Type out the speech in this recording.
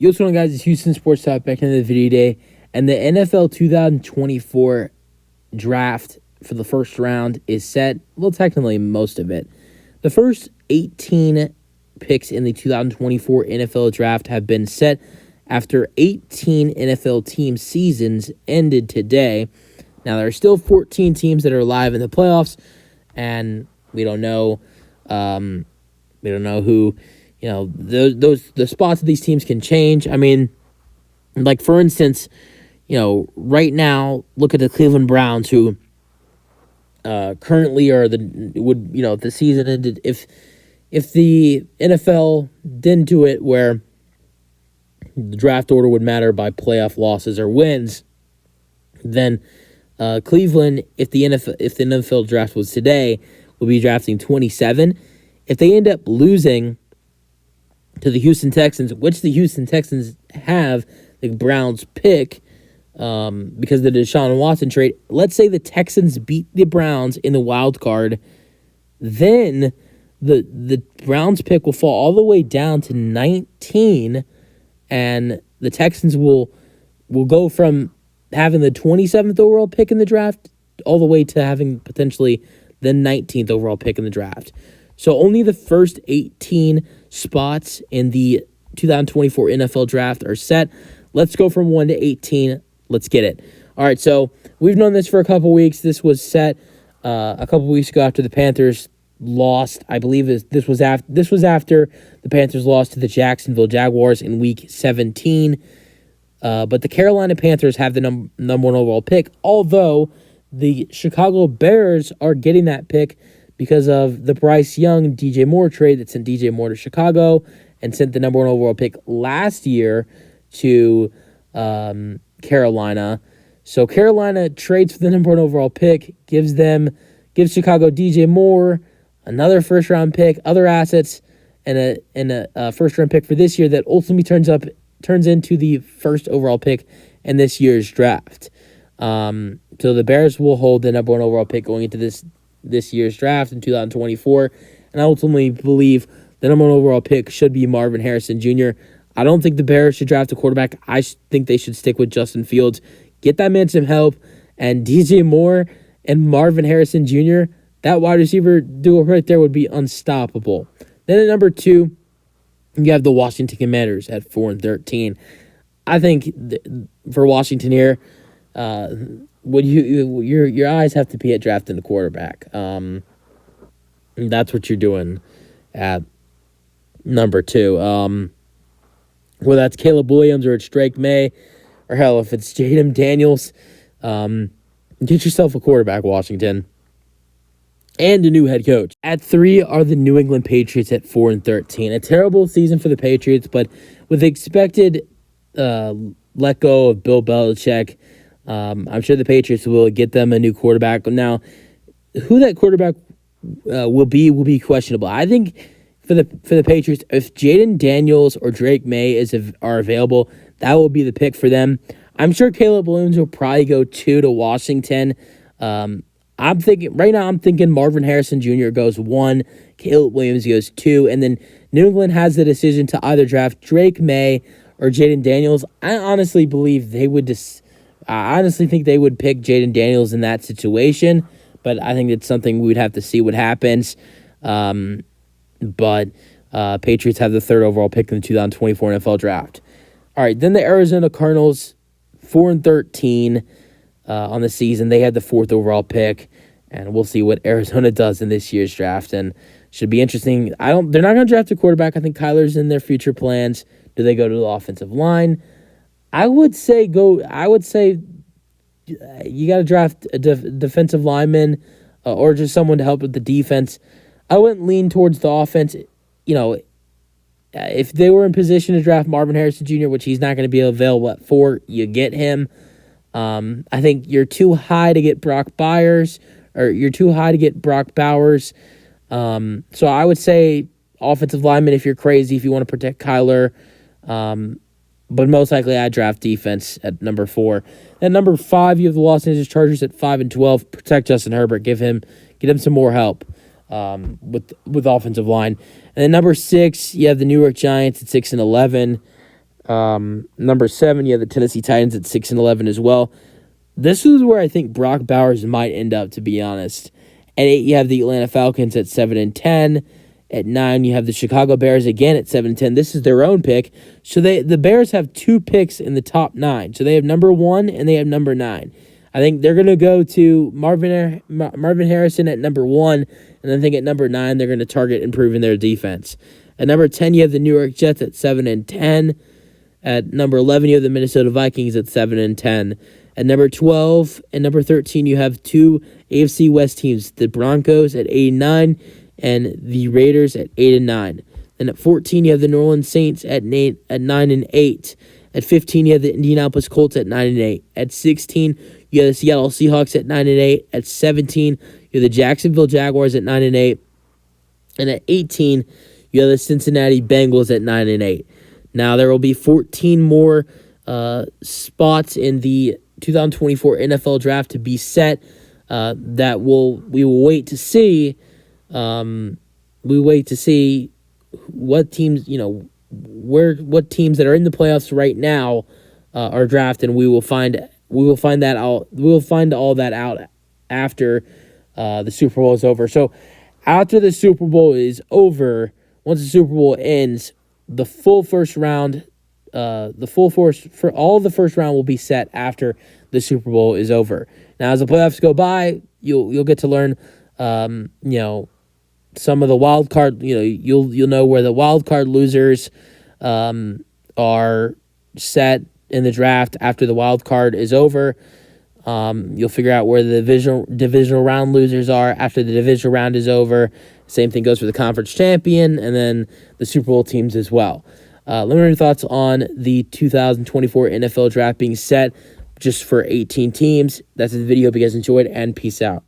Yo, what's going on, guys? It's Houston Sports Talk back in the video day. And the NFL 2024 draft for the first round is set. Well, technically, most of it. The first 18 picks in the 2024 NFL draft have been set after 18 NFL team seasons ended today. Now, there are still 14 teams that are alive in the playoffs, and we don't know. Who. The spots of these teams can change. I mean, like, for instance, right now, look at the Cleveland Browns, who currently are if the season ended, if the NFL didn't do it where the draft order would matter by playoff losses or wins, then Cleveland, if the NFL draft was today, will be drafting 27. If they end up losing to the Houston Texans, which the Houston Texans have the Browns pick because of the Deshaun Watson trade. Let's say the Texans beat the Browns in the wild card, then the Browns pick will fall all the way down to 19, and the Texans will go from having the 27th overall pick in the draft all the way to having potentially the 19th overall pick in the draft. So only the first 18 spots in the 2024 NFL draft are set. Let's go from 1 to 18. Let's get it. All right, so we've known this for a couple weeks. This was set a couple weeks ago after the Panthers lost. I believe this was after the Panthers lost to the Jacksonville Jaguars in Week 17. But the Carolina Panthers have the number one overall pick, although the Chicago Bears are getting that pick because of the Bryce Young, DJ Moore trade that sent DJ Moore to Chicago and sent the number one overall pick last year to Carolina. So Carolina trades for the number one overall pick, gives Chicago DJ Moore, another first round pick, other assets, and a first round pick for this year that ultimately turns into the first overall pick in this year's draft. So the Bears will hold the number one overall pick going into this year's draft in 2024, and I ultimately believe the number one overall pick should be Marvin Harrison Jr. I don't think the Bears should draft a quarterback. I think they should stick with Justin Fields. Get that man some help, and DJ Moore and Marvin Harrison Jr., that wide receiver duo right there would be unstoppable. Then at number 2, you have the Washington Commanders at 4 and 13. I think for Washington here, your eyes have to be at drafting the quarterback. That's what you're doing at number 2. Whether that's Caleb Williams or it's Drake May, or hell, if it's Jaden Daniels, get yourself a quarterback, Washington, and a new head coach. At 3 are the New England Patriots at 4 and 13. A terrible season for the Patriots, but with the expected let go of Bill Belichick, I'm sure the Patriots will get them a new quarterback. Now, who that quarterback will be questionable. I think for the Patriots, if Jaden Daniels or Drake May are available, that will be the pick for them. I'm sure Caleb Williams will probably go 2 to Washington. I'm thinking Marvin Harrison Jr. goes 1, Caleb Williams goes 2, and then New England has the decision to either draft Drake May or Jaden Daniels. I honestly believe they would I honestly think they would pick Jaden Daniels in that situation, but I think it's something we would have to see what happens. But Patriots have the 3rd overall pick in the 2024 NFL draft. All right, then the Arizona Cardinals, 4 and 13 on the season. They had the 4th overall pick, and we'll see what Arizona does in this year's draft, and should be interesting. They're not going to draft a quarterback. I think Kyler's in their future plans. Do they go to the offensive line? I would say you got to draft a defensive lineman or just someone to help with the defense. I wouldn't lean towards the offense. If they were in position to draft Marvin Harrison Jr., which he's not going to be available at 4, you get him. I think you're too high to get Brock Bowers. So I would say offensive lineman if you're crazy, if you want to protect Kyler. But most likely I'd draft defense at number 4. At number 5, you have the Los Angeles Chargers at 5 and 12. Protect Justin Herbert. Get him some more help with offensive line. And then number 6, you have the New York Giants at 6 and 11. Number 7, you have the Tennessee Titans at 6-11 as well. This is where I think Brock Bowers might end up, to be honest. At 8, you have the Atlanta Falcons at 7-10. At 9, you have the Chicago Bears again at 7-10. This is their own pick. So the Bears have 2 picks in the top 9. So they have number 1 and they have number 9. I think they're going to go to Marvin Harrison at number 1, and I think at number 9 they're going to target improving their defense. At number 10, you have the New York Jets at 7-10. At number 11, you have the Minnesota Vikings at 7-10. At number 12 and number 13, you have 2 AFC West teams, the Broncos at 8-9 and the Raiders at 8-9. Then at 14, you have the New Orleans Saints at 9-8. At 15, you have the Indianapolis Colts at 9-8. At 16, you have the Seattle Seahawks at 9-8. At 17, you have the Jacksonville Jaguars at 9-8. And at 18, you have the Cincinnati Bengals at 9-8. Now there will be 14 more spots in the 2024 NFL Draft to be set. We will wait to see. We wait to see what teams, what teams that are in the playoffs right now are drafted, and we will find that out. We will find all that out after the Super Bowl is over. So after the Super Bowl is over, once the Super Bowl ends, the full first round, for all the first round will be set after the Super Bowl is over. Now, as the playoffs go by, you'll get to learn, some of the wild card. You'll know where the wild card losers are set in the draft after the wild card is over. You'll figure out where the divisional round losers are after the divisional round is over. Same thing goes for the conference champion and then the Super Bowl teams as well. Let me know your thoughts on the 2024 NFL Draft being set just for 18 teams. That's the video. Hope you guys enjoyed, and peace out.